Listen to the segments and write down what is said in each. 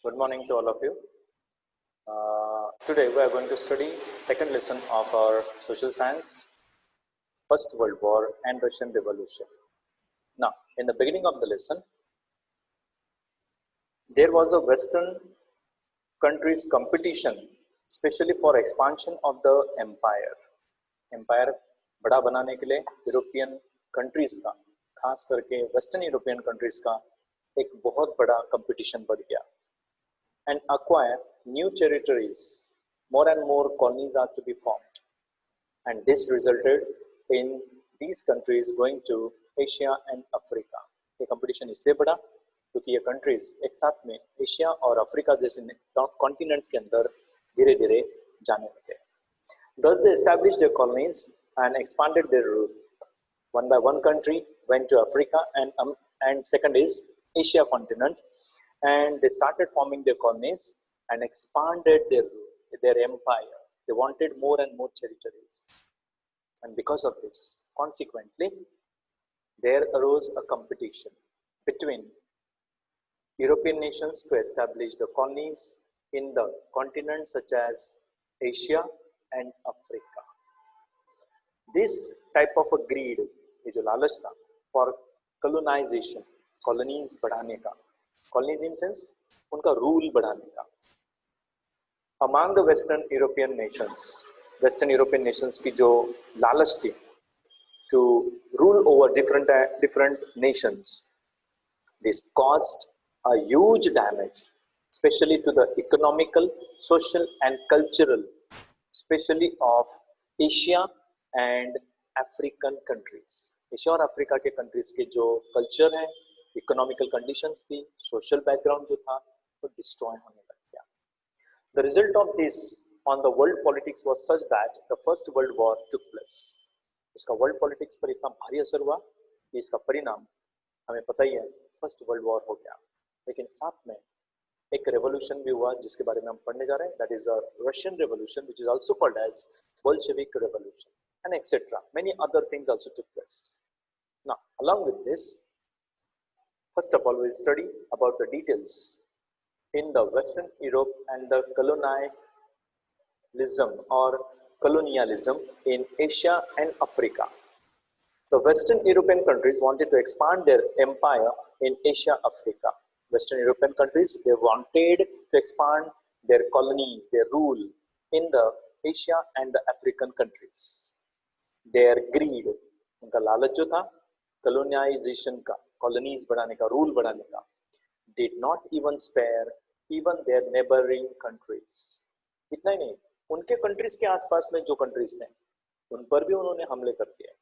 Good morning to all of you. Today we are going to study second lesson of our social science, First World War and Russian Revolution. Now, in the beginning of the lesson, there was a Western countries competition, especially for expansion of the empire. Empire बड़ा बनाने के लिए European countries का, खास करके western European countries का एक बहुत बड़ा कंपटीशन बढ़ गया. And acquire new territories. More and more colonies are to be formed. And this resulted in these countries going to Asia and Africa. ये competition इसलिए बढ़ा क्योंकि ये countries एक साथ में एशिया और अफ्रीका जैसे कॉन्टिनेंट्स के अंदर धीरे धीरे जाने लगे. Thus they established their colonies and expanded their rule. One by one country went to Africa and second is Asia continent. And they started forming their colonies and expanded their empire. They wanted more and more territories. And because of this, consequently, there arose a competition between European nations to establish the colonies in the continents such as Asia and Africa. This type of a greed, ये जो लालच था for colonization, colonies बढ़ाने का, colonies in sense उनका rule बढ़ाने का. Among the Western European nations की जो लालच थी to rule over different nations, this caused a huge damage, especially to the economical, social and cultural, especially of Asia and African countries. Asia और Africa के countries के जो culture है, economical conditions थी, सोशल बैकग्राउंड जो था वो destroy होने लग गया. The result of this on the world politics was such that the first world war took place. इसका वर्ल्ड पॉलिटिक्स पर इतना भारी असर हुआ कि इसका परिणाम हमें पता ही है, फर्स्ट वर्ल्ड वॉर हो गया. लेकिन साथ में एक रेवोल्यूशन भी हुआ जिसके बारे में हम पढ़ने जा रहे हैं. That is a Russian revolution which is also called as Bolshevik revolution and etcetera. Many other things also took place. Now, along with this, first of all, we'll study about the details in the Western Europe and the colonialism in Asia and Africa. The Western European countries wanted to expand their empire in Asia, Africa. Western European countries, they wanted to expand their colonies, their rule in the Asia and the African countries. Their greed, उनका लालच जो था colonization का, colonies बढ़ाने का, rule बढ़ाने का, did not even spare even their neighboring countries. इतना ही नहीं, उनके कंट्रीज के आसपास में जो कंट्रीज थे उन पर भी उन्होंने हमले कर दिए.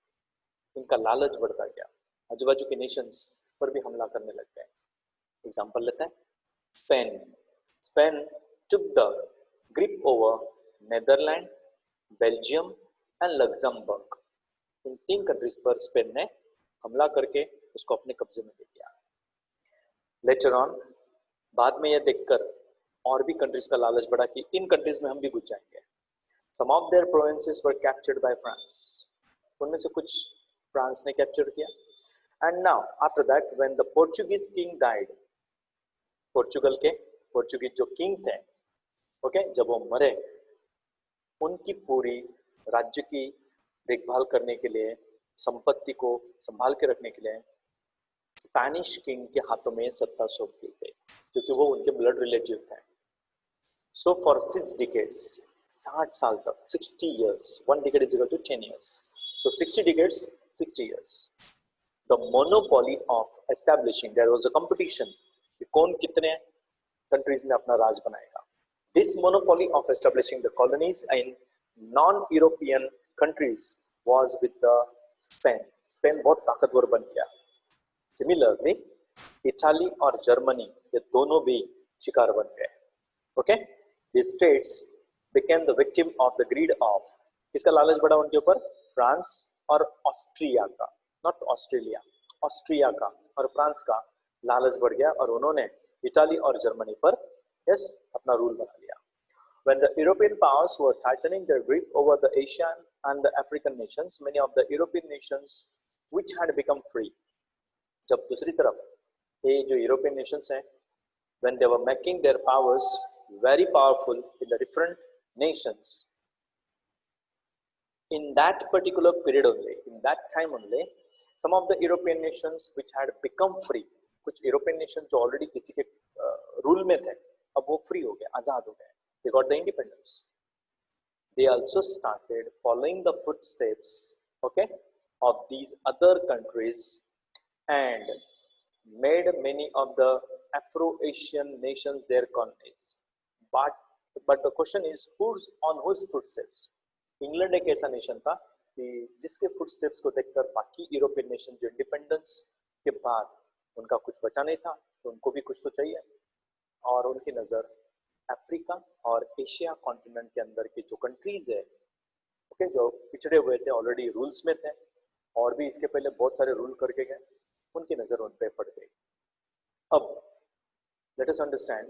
इनका लालच बढ़ता गया, आजू बाजू के नेशंस पर भी हमला करने लग गए. एग्जांपल लेते हैं. Spain took the grip over Netherland, Belgium and Luxembourg. इन तीन कंट्रीज पर स्पेन ने हमला करके उसको अपने कब्जे में ले लिया. लेटर ऑन, बाद में यह देखकर और भी कंट्रीज का लालच बढ़ा कि इन कंट्रीज में हम भी घुस जाएंगे. Some of their provinces were captured by France. उनमें से कुछ फ्रांस ने कैप्चर किया. And now after that when the Portuguese king died, Portuguese जो किंग थे, ओके, जब वो मरे, उनकी पूरी राज्य की देखभाल करने के लिए, संपत्ति को संभाल के रखने के लिए स्पेनिश किंग के हाथों में सत्ता सौंप दी गई, क्योंकि वो उनके ब्लड रिलेटिव थे. सो फॉर 6 decades, 60 साल तक, 60 years, 1 decade is equal to 10 years. So 60 decades, 60 years. The monopoly of establishing, there was a competition, कौन कितने कंट्रीज में अपना राज बनाएगा. This monopoly of establishing the colonies in non-European countries was with the Spain. Spain बहुत ताकतवर बन गया. Similarly Italy और जर्मनी, ये दोनों भी शिकार बन गए. Okay, these states became the victim of the greed of, किसका लालच बढ़ा उनके ऊपर? फ्रांस और ऑस्ट्रिया का, नॉट ऑस्ट्रेलिया, ऑस्ट्रिया का और फ्रांस का लालच बढ़ गया और उन्होंने इटाली और जर्मनी पर अपना रूल बना लिया. When the European powers were tightening their grip over the Asian and the African nations, many of the European nations which had become free, जब दूसरी तरफ ये जो यूरोपियन नेशंस हैं, when they were making their powers very powerful in the different nations, in that particular period only, in that time only, some of the European nations which had become free, कुछ European nations जो already किसी के rule में थे, अब वो free हो गए, आजाद हो गए, they got the independence. They also started following the footsteps, okay, of these other countries and made many of the Afro-Asian nations their colonies. But the question is, who's on whose footsteps? England एक ऐसा nation था कि जिसके footsteps को देखकर बाकी European nation जो independence के बाद उनका कुछ बचा नहीं था, तो उनको भी कुछ तो चाहिए, और उनकी नज़र अफ्रीका और एशिया कॉन्टिनेंट के अंदर की जो कंट्रीज है, ओके, जो पिछड़े हुए थे, ऑलरेडी रूल्स में थे और भी इसके पहले बहुत सारे रूल करके गए, उनकी नज़र उन पे पड़ गई. अब let us understand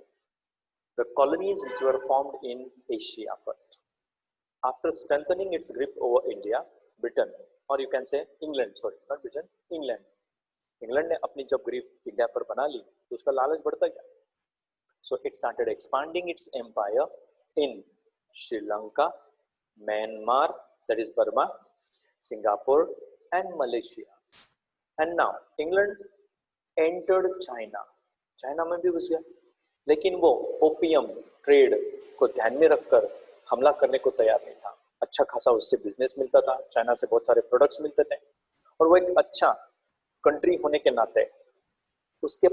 the colonies which were formed in Asia first. After strengthening its grip over India, Britain, or you can say England, sorry, not Britain, England. England ने अपनी जब grip इंडिया पर बना ली, तो उसका लालच बढ़ता गया. So it started expanding its empire in Sri Lanka, Myanmar, that is Burma, Singapore, and Malaysia. And now England entered China. China में भी घुस गया, लेकिन वो ओपियम ट्रेड को ध्यान में रखकर हमला करने को तैयार नहीं था. अच्छा खासा उससे बिजनेस मिलता था, चाइना से बहुत सारे प्रोडक्ट्स मिलते थे, और वो एक अच्छा कंट्री होने के नाते उसके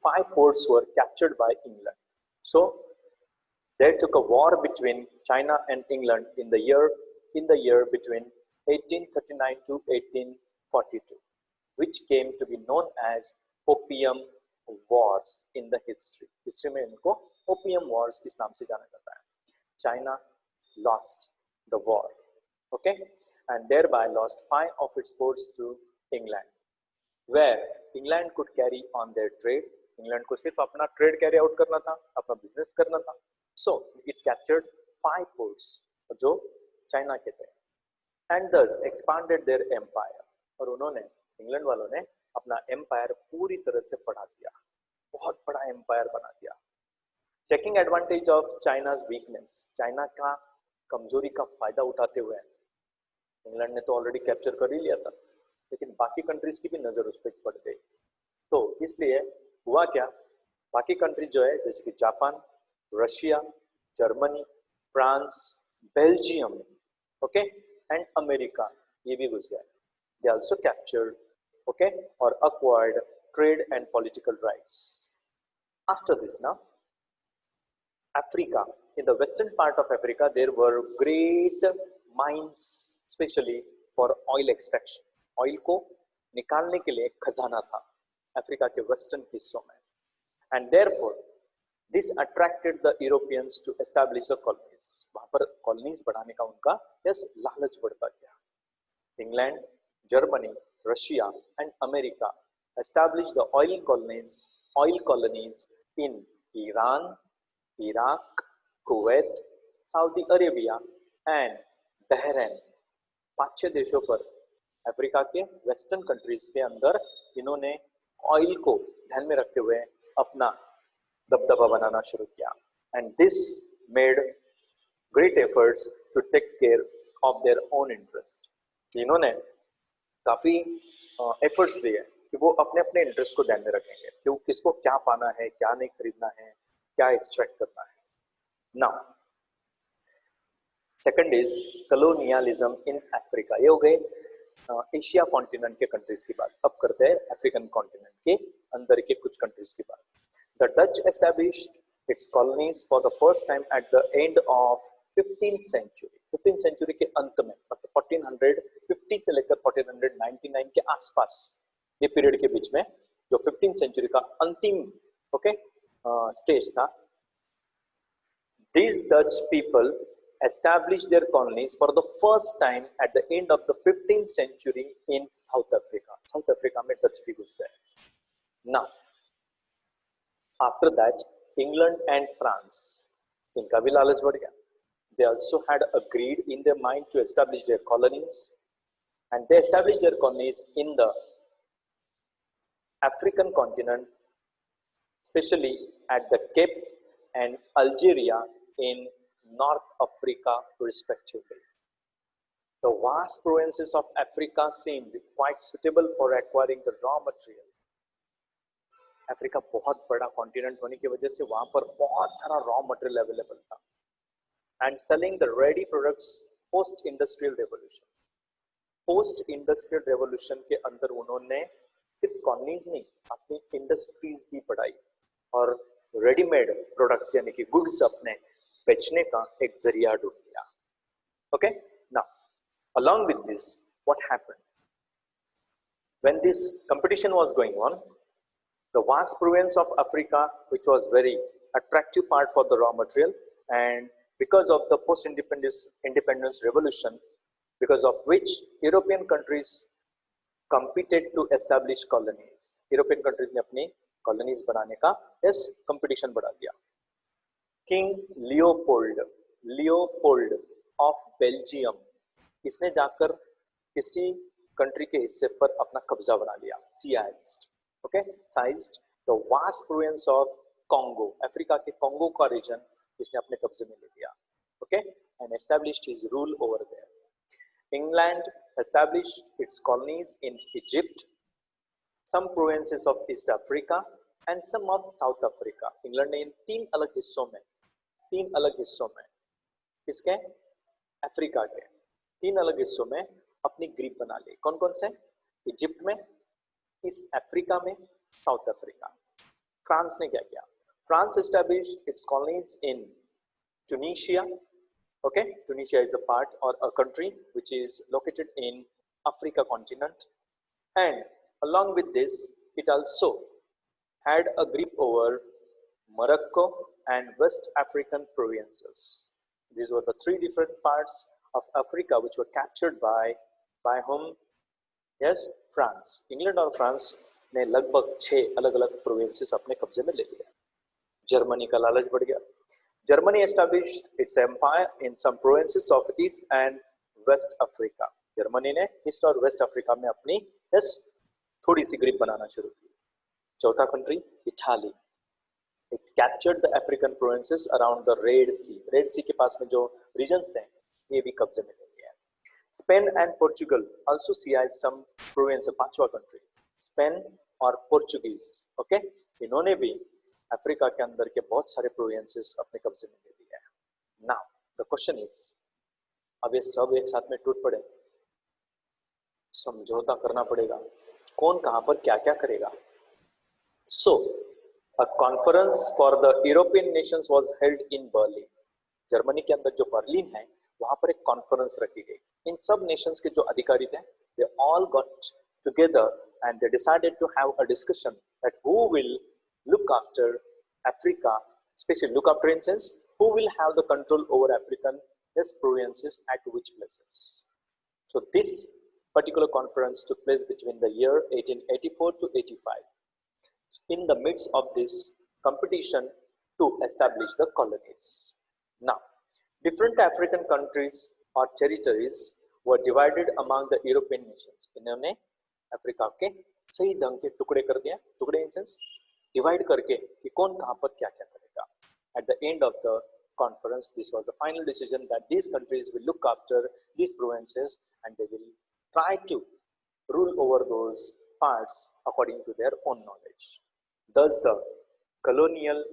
5 ports were captured by England. So there took a war between China and England in the year between 1839 to 1842, which came to be known as Opium Wars in the history. History में इनको Opium Wars इस नाम से जाना जाता है. China lost the war, okay, and thereby lost 5 of its ports to England, where England could carry on their trade. England को सिर्फ अपना trade carry out करना था, अपना business करना था. So it captured 5 ports जो China के थे, and thus expanded their empire. और उन्होंने, इंग्लैंड वालों ने अपना empire पूरी तरह से बढ़ा दिया, बहुत बड़ा empire बना दिया. Taking advantage of China's weakness, China का कमजोरी का फायदा उठाते हुए इंग्लैंड ने तो ऑलरेडी कैप्चर कर ही लिया था, लेकिन बाकी कंट्रीज की भी नजर उस पर पड़ गई. तो इसलिए हुआ क्या, बाकी कंट्रीज जो है जैसे कि Japan, Russia, Germany, France, Belgium, okay, and America, ये भी घुस गए. They also captured, okay, or acquired trade and political rights. After this now, Africa, in the western part of Africa, there were great mines, especially for oil extraction. Oil को निकालने के लिए खजाना था अफ्रीका के वेस्टर्न हिस्सों में, and therefore this attracted the Europeans to establish the colonies. वहाँ पर colonies बढ़ाने का उनका लालच बढ़ता गया. England, Germany, Russia, and America established the oil colonies in Iran, Iraq, Kuwait, Saudi Arabia and Bahrain. 5-6 देशों पर अफ्रीका के वेस्टर्न कंट्रीज के अंदर इन्होंने ऑयल को ध्यान में रखते हुए अपना दबदबा बनाना शुरू किया. And this made great efforts to take care of their own interest. इन्होंने काफी एफर्ट्स लिए कि वो अपने अपने इंटरेस्ट को ध्यान में रखेंगे कि वो किसको क्या पाना है, क्या नहीं खरीदना है, क्या एक्सट्रैक्ट करना है. Now second is colonialism in Africa. ये हो गए एशिया कॉन्टिनेंट के कंट्रीज की बात. अब करते हैं अफ्रीकन कॉन्टिनेंट के अंदर के कुछ कंट्रीज की बात. The Dutch established it's colonies for the first time at the end of 15th century. 15th century के अंत में, मतलब 1450 से लेकर 1499 के आसपास, ये पीरियड के बीच में जो 15th century का अंतिम स्टेज था, these Dutch people established their colonies for the first time at the end of the 15th century in South Africa. South Africa में Dutch भी घुस गए. Now, after that, England and France, इनका भी लालच बढ़ गया. They also had agreed in their mind to establish their colonies, and they established their colonies in the African continent especially at the Cape and Algeria in North Africa respectively. The vast provinces of Africa seemed quite suitable for acquiring the raw material. Africa बहुत बड़ा continent होने की वजह से वहां पर बहुत सारा रॉ मटेरियल अवेलेबल था, and selling the ready products post industrial revolution. Post industrial revolution के अंदर उन्होंने सिर्फ कॉलोनीज नहीं, अपनी इंडस्ट्रीज भी बढ़ाई और रेडीमेड प्रोडक्ट्स यानी कि गुड्स अपने बेचने का एक जरिया ढूंढ लिया। Okay, now along with this, what happened when this competition was going on? The vast province of Africa, which was very attractive part for the raw material, and because of the post-independence revolution, because of which European countries competed to establish colonies. European countries ने अपनी colonies बनाने का इस competition बढ़ा दिया। King Leopold of Belgium, इसने जाकर किसी कंट्री के हिस्से पर अपना कब्जा बना लिया, seized the vast province of Congo, Africa के कोंगो का रीजन इसने अपने कब्जे में ले लिया, and established his rule over there. England established its colonies in Egypt, some provinces of East Africa and some of South Africa. England ने इन तीन अलग हिस्सों में किसके, अफ्रीका के तीन अलग हिस्सों में अपनी ग्रिप बना ली। कौन कौन से? इजिप्ट में, ईस्ट अफ्रीका में, साउथ अफ्रीका। फ्रांस ने क्या किया? France established its colonies in Tunisia. Tunisia is a part or a country which is located in Africa continent, and along with this it also had a grip over Morocco and West African provinces. These were the three different parts of Africa which were captured by whom? Yes, France. England और France ने लगभग 6 अलग-अलग provinces अपने कब्जे में ले लिया। Germany का लालच बढ़ गया। Germany established its empire in some provinces of East and West Africa. Germany ने ईस्ट और वेस्ट अफ्रीका में अपनी थोड़ी सी ग्रिप बनाना शुरू की। चौथा country Italy. It captured the African provinces around the Red Sea. Red Sea के पास में जो regions थे, ये भी कब्जे में ले लिया। Spain and Portugal also seized some provinces. पांचवा कंट्री स्पेन और पोर्चुगीज। इन्होंने भी अफ्रीका के अंदर के बहुत सारे प्रोविंसेस अपने कब्जे में ले लिया है। नाउ द क्वेश्चन इज, अब ये सब एक साथ में टूट पड़े, समझौता करना पड़ेगा, कौन कहां पर क्या क्या करेगा? So a conference for the European nations was held in Berlin. Germany के अंदर जो बर्लिन है वहां पर एक कॉन्फ्रेंस रखी गई। इन सब नेशंस के जो अधिकारी थे, they all got together and they decided to have a discussion that who will look after Africa, especially look after, in sense, who will have the control over African provinces at which places. So this particular conference took place between the year 1884 to 85. In the midst of this competition to establish the colonies. Now, different African countries or territories were divided among the European nations. इन्होंने Africa के सही ढंग के टुकड़े कर दिए, टुकड़े in sense divide करके कि कौन कहां पर क्या क्या करेगा। At the end of the conference, this was the final decision that these countries will look after these provinces and they will try to rule over those parts according to their own knowledge. Thus, the colonial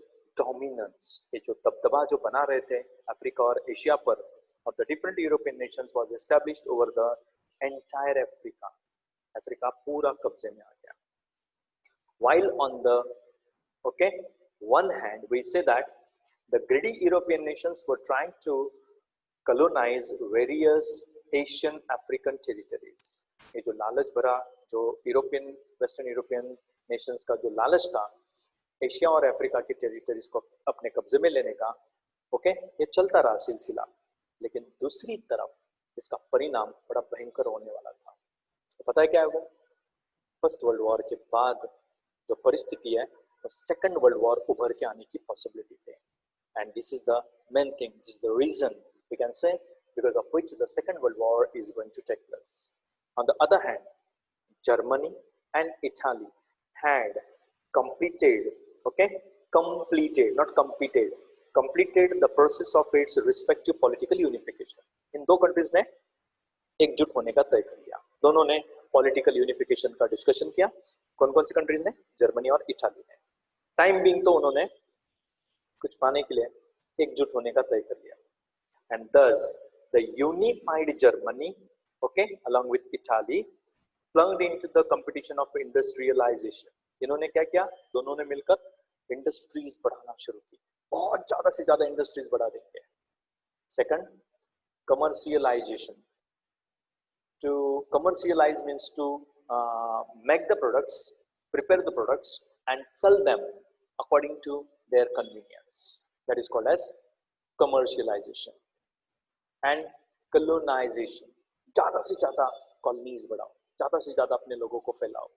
dominance, ये जो दबदबा जो बना रहे थे Africa और Asia पर of the different European nations was established over the entire Africa. Africa पूरा कब्जे में आ गया। While on the one hand, we say that the greedy European nations were trying to colonize various Asian African territories. ये जो लालच भरा जो European western European Nations का जो लालच था एशिया और अफ्रीका के टेरिटरीज को अपने कब्जे में लेने का, ये चलता रहा सिलसिला। लेकिन दूसरी तरफ इसका परिणाम बड़ा भयंकर होने वाला था। तो पता है क्या है वो? फर्स्ट वर्ल्ड वॉर के बाद जो परिस्थिति है वो सेकंड वर्ल्ड वॉर उभर के आने की पॉसिबिलिटी है। And this is the main thing, this is the reason we can say because of which the second world war is going to take place. On the other hand, Germany and Italy had competed Okay, completed, not competed, completed the process of its respective political unification. इन दो countries ने एकजुट होने का तय कर लिया, दोनों ने पॉलिटिकल यूनिफिकेशन का डिस्कशन किया। कौन कौन सी कंट्रीज ने? जर्मनी और इटाली ने। टाइम बीइंग तो उन्होंने कुछ पाने के लिए एकजुट होने का तय कर लिया। And thus the unified Germany, okay, along with Italy, plunged into the competition of industrialization. इन्होंने क्या किया? दोनों ने मिलकर इंडस्ट्रीज बढ़ाना शुरू की, बहुत ज्यादा से ज्यादा इंडस्ट्रीज बढ़ा देंगे। Second, commercialization. To commercialize means to make the products, prepare the products and sell them according to their convenience. That is called as commercialization. And colonization, ज्यादा से ज्यादा कॉलोनीज बढ़ाओ, ज्यादा से ज्यादा अपने लोगों को फैलाओ।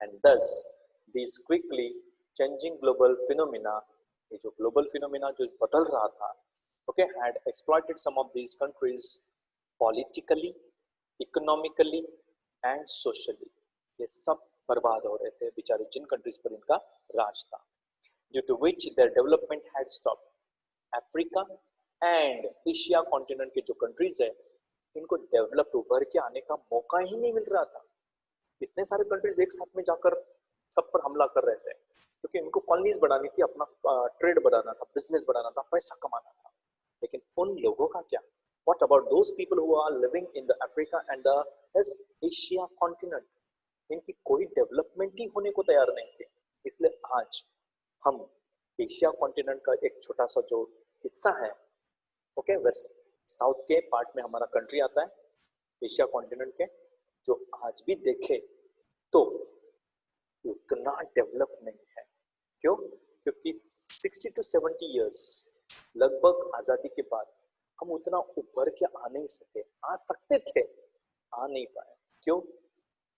And thus these quickly changing global phenomena, ये जो global phenomena जो बदल रहा था, okay, had exploited some of these countries politically, economically and socially. ये सब बर्बाद हो रहे थे बेचारे जिन कंट्रीज पर इनका राज था, due to which their development had stopped. Africa and Asia continent के जो कंट्रीज है, इनको डेवलप उभर के आने का मौका ही नहीं मिल रहा था। इतने सारे कंट्रीज एक साथ में जाकर सब पर हमला कर रहे थे, क्योंकि इनको कॉलोनीज बढ़ानी थी, अपना ट्रेड बढ़ाना था, बिजनेस बढ़ाना था, पैसा कमाना था। लेकिन उन लोगों का क्या? What about those people who are living in the Africa and the Asia continent? इनकी कोई डेवलपमेंट ही होने को तैयार नहीं थे। इसलिए आज हम एशिया कॉन्टिनेंट का एक छोटा सा जो हिस्सा है, ओके, वेस्ट साउथ के पार्ट में हमारा कंट्री आता है, एशिया कॉन्टिनेंट के, जो आज भी देखे तो उतना डेवलप नहीं है। क्यों? क्योंकि 60 to 70 years लगभग आजादी के बाद हम उतना उभर के आ नहीं सके, आ सकते थे, आ नहीं पाए। क्यों?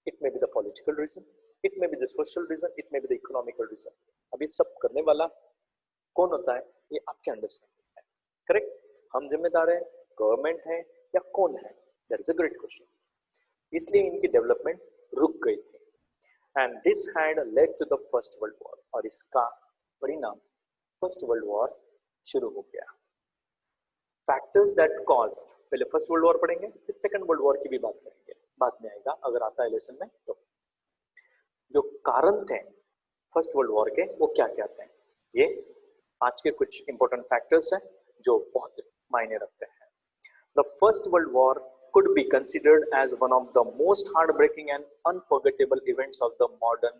It may be the political reason, it may be the social reason, it may be the economical reason. अब ये सब करने वाला कौन होता है, ये आपके अंडरस्टैंडिंग है। करेक्ट? हम जिम्मेदार है, गवर्नमेंट है, या कौन है? That is a great question. इसलिए इनकी डेवलपमेंट रुक गई थी। And this had led to the first world war, और इसका परिणाम फर्स्ट वर्ल्ड वॉर शुरू हो गया। फैक्टर्स दैट कॉज्ड, पहले फर्स्ट वर्ल्ड वॉर पढ़ेंगे, फिर सेकंड वर्ल्ड वॉर की भी बात करेंगे, बाद में आएगा अगर आता है लेसन में। तो जो कारण थे फर्स्ट वर्ल्ड वॉर के, वो क्या क्या थे, ये आज के कुछ इंपॉर्टेंट फैक्टर्स हैं जो बहुत मायने रखते हैं। The first world war could be considered as one of the most heartbreaking and unforgettable events of the modern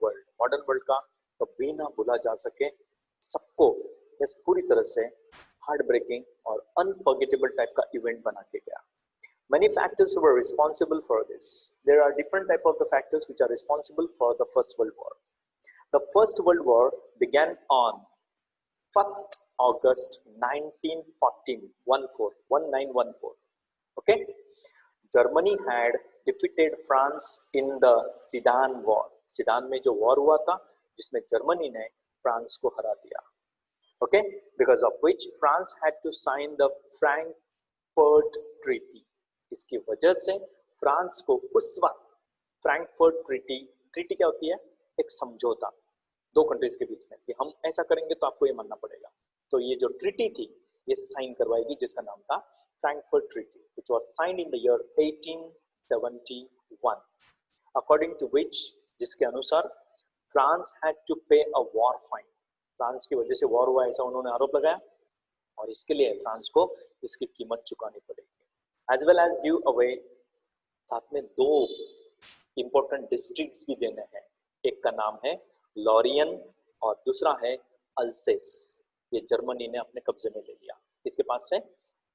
world. Modern world का कभी ना भूला जा सके, सबको इस पूरी तरह से हार्ट ब्रेकिंग और अनफॉरगेटेबल टाइप का इवेंट बना के गया। Many factors were responsible for this. There are different type of the factors which are responsible for the First World War. The First World War began on 1st August 1914. Okay, Germany had defeated France in the Sedan War. Sedan में जो war हुआ था, जिसमें Germany ने France को हरा दिया। Okay, because of which France had to sign the Frankfurt Treaty. इसकी वजह से फ्रांस को उस वक्त फ्रैंकफर्ट ट्रीटी क्या होती है? एक समझौता दो कंट्रीज के बीच में कि हम ऐसा करेंगे तो आपको ये मानना पड़ेगा। तो ये जो ट्रीटी थी ये साइन करवाएगी, जिसका नाम था Frankfurt treaty, which was signed in the year 1871, according to which, जिसके अनुसार France had to pay a war fine. France की वजह से वॉर हुआ ऐसा उन्होंने आरोप लगाया, और इसके लिए फ्रांस को इसकी कीमत चुकानी पड़ेगी। As well as give away, साथ में दो इंपॉर्टेंट डिस्ट्रिक्ट्स भी देने हैं। एक का नाम है लॉरियन और दूसरा है अल्सेस। ये जर्मनी ने अपने कब्जे में ले लिया, इसके पास से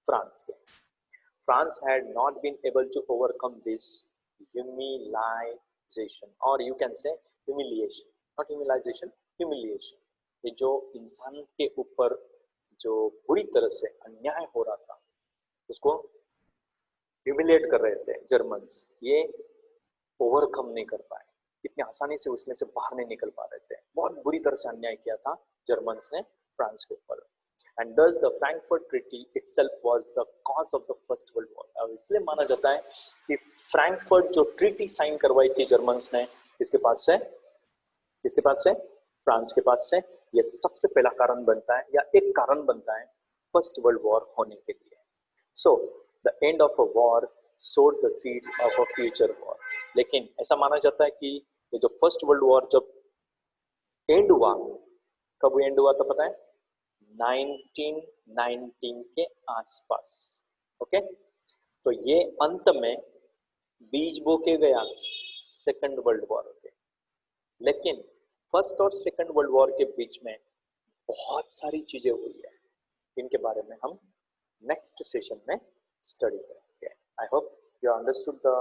फ्रांस के। France had not been able to overcome this humiliation, or you can say humiliation, not humiliation, humiliation. ये जो इंसान के ऊपर जो बुरी तरह से अन्याय हो रहा था, उसको ह्यूमिलिएट कर रहे थे जर्मन्स, ये ओवरकम नहीं कर पाए, इतनी आसानी से उसमें से बाहर नहीं निकल पा रहे थे। बहुत बुरी तरह से अन्याय किया था जर्मन्स ने फ्रांस के ऊपर। And thus the Frankfurt Treaty itself was the cause of the First World War. अब इसलिए माना जाता है कि फ्रैंकफर्ट जो ट्रीटी साइन करवाई थी जर्मन्स ने, इसके पास से फ्रांस के पास से ये सबसे पहला कारण बनता है या एक कारण बनता है फर्स्ट वर्ल्ड वॉर होने के लिए। So the end of a war sowed the seeds of a future war. लेकिन ऐसा माना जाता है कि ये जो फर्स्ट वर्ल्ड वॉर जब एंड हुआ, कब एंड हुआ तो पता है 1919 के आसपास। ओके, तो ये अंत में बीज बो के गया सेकंड वर्ल्ड वॉर के। लेकिन फर्स्ट और सेकंड वर्ल्ड वॉर के बीच में बहुत सारी चीजें हुई है, इनके बारे में हम नेक्स्ट सेशन में स्टडी करेंगे। I hope you understood the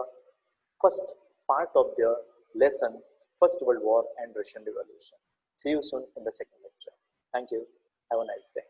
first part of the lesson first world war and Russian revolution. See you soon in the second lecture. Thank you. Have a nice day.